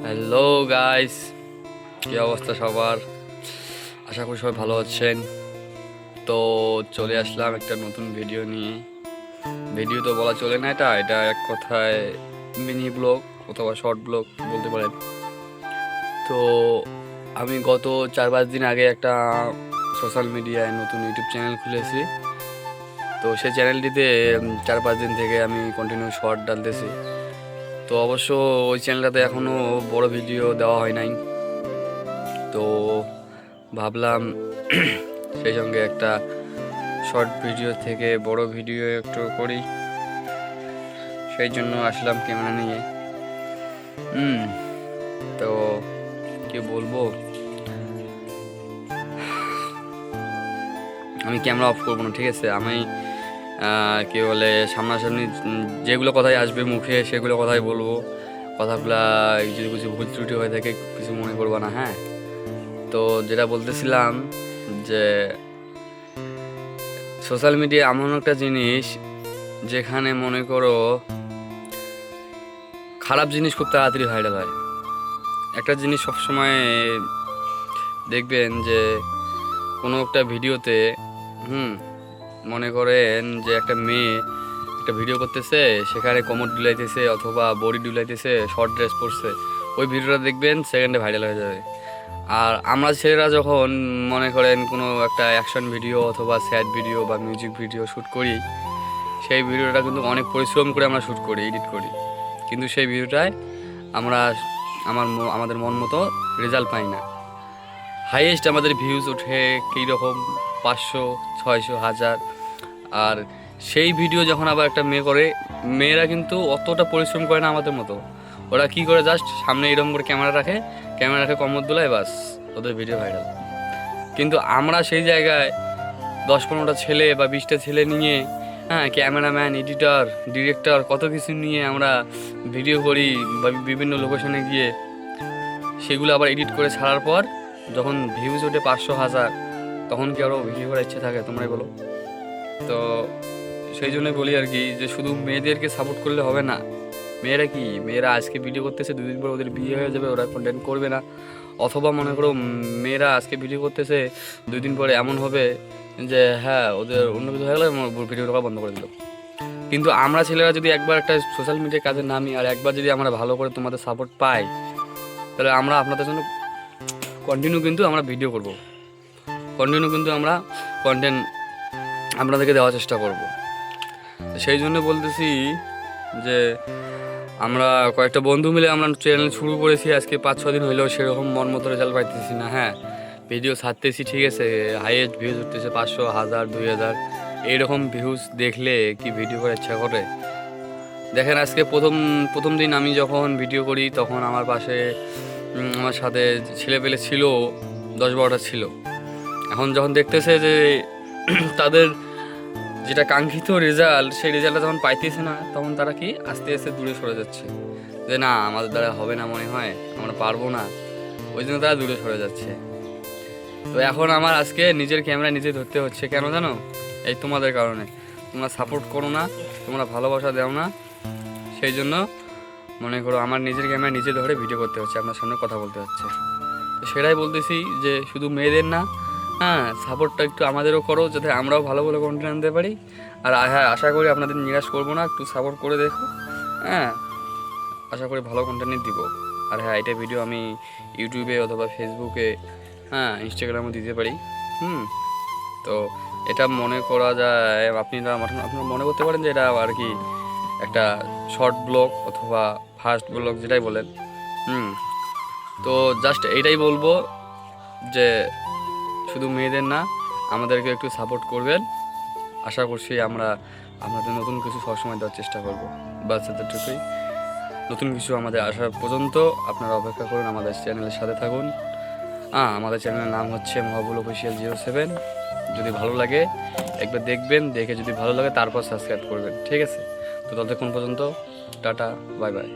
Hello guys, কি অবস্থা সবার? আশা করি সবাই ভালো আছেন। তো চলে আসলাম একটা নতুন ভিডিও নিয়ে। ভিডিও তো বলা চলে না, এটা এটা এক কথায় মিনি ব্লগ অথবা শর্ট ব্লগ বলতে পারেন। তো আমি গত 4-5 দিন আগে একটা সোশ্যাল মিডিয়ায় নতুন ইউটিউব চ্যানেল খুলেছি। তো সেই চ্যানেলটিতে 4-5 দিন থেকে আমি কন্টিনিউ শর্ট ডালতেছি। তো অবশ্য ওই চ্যানেলটাতে এখনও বড় ভিডিও দেওয়া হয় নাই। তো ভাবলাম সেই সঙ্গে একটা শর্ট ভিডিও থেকে বড় ভিডিও একটু করি, সেই জন্য আসলাম ক্যামেরা নিয়ে। তো কি বলবো, আমি ক্যামেরা অফ করবো না, ঠিক আছে? আমি কি বলে সামনাসামনি যেগুলো কথাই আসবে মুখে সেগুলো কথাই বলবো। কথাগুলা যদি কিছু ভুল ত্রুটি হয়ে থাকে কিছু মনে করবো না, হ্যাঁ? তো যেটা বলতেছিলাম যে সোশ্যাল মিডিয়া এমন একটা জিনিস যেখানে মনে করো খারাপ জিনিস খুব তাড়াতাড়ি ভাইরাল হয়। একটা জিনিস সবসময় দেখবেন যে কোনো একটা ভিডিওতে মনে করেন যে একটা মেয়ে একটা ভিডিও করতেছে, সেখানে কোমর ডুলাইতেছে অথবা বডি ডুলাইতেছে, শর্ট ড্রেস পরছে, ওই ভিডিওটা দেখবেন সেকেন্ডে ভাইরাল হয়ে যাবে। আর আমরা ছেলেরা যখন মনে করেন কোনো একটা অ্যাকশন ভিডিও অথবা স্যাড ভিডিও বা মিউজিক ভিডিও শ্যুট করি, সেই ভিডিওটা কিন্তু অনেক পরিশ্রম করে আমরা শ্যুট করি, এডিট করি, কিন্তু সেই ভিডিওটায় আমরা আমাদের মন মতো রেজাল্ট পাই না। হাইয়েস্ট আমাদের ভিউজ ওঠে কীরকম 500, 600, 1000। আর সেই ভিডিও যখন আবার একটা মেয়ে করে, মেয়েরা কিন্তু অতটা পরিশ্রম করে না আমাদের মতো। ওরা কি করে, জাস্ট সামনে এরকম করে ক্যামেরা রাখে কমর দোলায়, বাস ওদের ভিডিও ভাইরাল। কিন্তু আমরা সেই জায়গায় 10-15টা ছেলে বা 20টা ছেলে নিয়ে, ক্যামেরাম্যান, এডিটর, ডিরেক্টর, কত কিছু নিয়ে আমরা ভিডিও করি বা বিভিন্ন লোকেশনে গিয়ে সেগুলো আবার এডিট করে ছাড়ার পর যখন ভিউজ ওঠে 500-1000, তখন কি আরও ভিডিও করার ইচ্ছে থাকে? তোমরাই বলো। তো সেই জন্যই বলি আর কি, যে শুধু মেয়েদেরকে সাপোর্ট করলে হবে না। মেয়েরা আজকে ভিডিও করতেছে, 2 দিন পর ওদের বিয়ে হয়ে যাবে, ওরা কন্টেন্ট করবে না। অথবা মনে করো মেয়েরা আজকে ভিডিও করতেছে, 2 দিন পরে এমন হবে যে ওদের অন্য কিছু হয়ে গেলে ভিডিও করা বন্ধ করে দিল। কিন্তু আমরা ছেলেরা যদি একবার একটা সোশ্যাল মিডিয়ার কাজে নামি আর একবার যদি আমরা ভালো করে তোমাদের সাপোর্ট পাই, তাহলে আমরা আপনাদের জন্য কন্টিনিউ কিন্তু আমরা ভিডিও করব, কন্টিনিউ কিন্তু আমরা কন্টেন্ট আপনাদেরকে দেওয়ার চেষ্টা করব। সেই জন্য বলতেছি যে আমরা কয়েকটা বন্ধু মিলে আমরা চ্যানেল শুরু করেছি, আজকে 5-6 দিন হইলেও সেরকম মন মতো রেজাল্ট পাইতেছি না। ভিডিও ছাড়তেছি, ঠিক আছে, হাইয়েস্ট ভিউজ উঠতেছে 500, 1000, 2000, এইরকম ভিউজ দেখলে কি ভিডিও করার ইচ্ছা করে? দেখেন, আজকে প্রথম দিন আমি যখন ভিডিও করি তখন আমার পাশে আমার সাথে ছেলেপেলে ছিল, 10-12টা ছিল। এখন যখন দেখতেছে যে তাদের যেটা কাঙ্ক্ষিত রেজাল্ট, সেই রেজাল্টটা যখন পাইতেছে না, তখন তারা কি আস্তে আস্তে দূরে সরে যাচ্ছে, যে না আমাদের দ্বারা হবে না, মনে হয় আমরা পারবো না, ওই জন্য তারা দূরে সরে যাচ্ছে। তো এখন আমার আজকে নিজের ক্যামেরা নিজে ধরতে হচ্ছে, কেন জানো? এই তোমাদের কারণে। তোমরা সাপোর্ট করো না, তোমরা ভালোবাসা দাও না, সেই জন্য মনে করো আমার নিজের ক্যামেরা নিজে ধরে ভিডিও করতে হচ্ছে, আপনার সামনে কথা বলতে হচ্ছে। তো সেটাই বলতেছি যে শুধু মেয়েদের না, সাপোর্টটা একটু আমাদেরও করো, যাতে আমরাও ভালো ভালো কন্টেন্ট আনতে পারি। আর আশা করি আপনাদের নিরাশ করবো না, একটু সাপোর্ট করে দেখো। আশা করি ভালো কন্টেন্টই দিব। আর এটা ভিডিও আমি ইউটিউবে অথবা ফেসবুকে, ইনস্টাগ্রামে দিতে পারি। তো এটা মনে করা যায়, আপনারা মনে করতে পারেন যে এটা আর কি একটা শর্ট ব্লগ অথবা ফাস্ট ব্লগ, যেটাই বলেন। তো জাস্ট এইটাই বলবো যে শুধু মেয়েদের না, আমাদেরকে একটু সাপোর্ট করবেন। আশা করছি আমরা আপনাদের নতুন কিছু সবসময় দেওয়ার চেষ্টা করব। বাস এতটুকুই। নতুন কিছু আমাদের আসার পর্যন্ত আপনারা অপেক্ষা করুন, আমাদের চ্যানেলের সাথে থাকুন। আমাদের চ্যানেলের নাম হচ্ছে মহাবুল অফিসিয়াল 07। যদি ভালো লাগে একবার দেখবেন, দেখে যদি ভালো লাগে তারপর সাবস্ক্রাইব করবেন, ঠিক আছে? তো ততক্ষণ পর্যন্ত টাটা, বাই বাই।